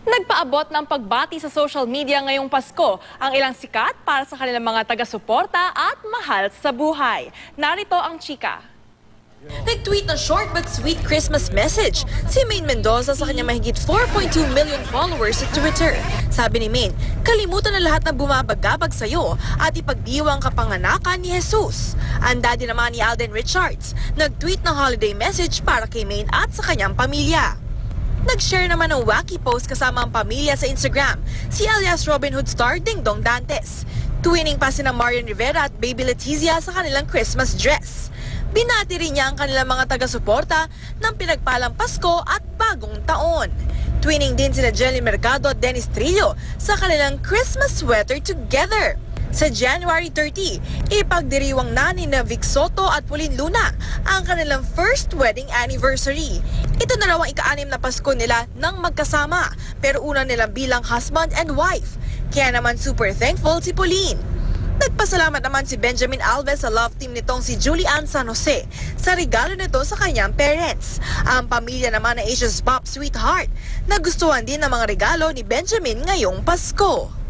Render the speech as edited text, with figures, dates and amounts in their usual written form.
Nagpaabot ng pagbati sa social media ngayong Pasko ang ilang sikat para sa kanilang mga taga-suporta at mahal sa buhay. Narito ang chika. Nag-tweet ng short but sweet Christmas message si Maine Mendoza sa kanyang mahigit 4.2 million followers sa Twitter. Sabi ni Maine, kalimutan na lahat ng bumabagabag sa'yo at ipagdiwang kapanganakan ni Jesus. Ang daddy naman ni Alden Richards, nag-tweet ng holiday message para kay Maine at sa kanyang pamilya. Nag-share naman ng wacky post kasama ang pamilya sa Instagram, si alias Robin Hood star Ding Dong Dantes. Twinning pa sina Marian Rivera at Baby Letizia sa kanilang Christmas dress. Binati rin niya ang kanilang mga taga-suporta ng pinagpalang Pasko at Bagong Taon. Twinning din sila Jelly Mercado at Dennis Trillo sa kanilang Christmas sweater together. Sa January 30, ipagdiriwang na ni Vic Soto at Pauline Luna ang kanilang first wedding anniversary. Ito na raw ang ika-6 na Pasko nila nang magkasama, pero una nilang bilang husband and wife. Kaya naman super thankful si Pauline. Nagpasalamat naman si Benjamin Alves sa love team nitong si Julian San Jose sa regalo nito sa kanyang parents. Ang pamilya naman na Asia's pop sweetheart, nagustuhan din ng mga regalo ni Benjamin ngayong Pasko.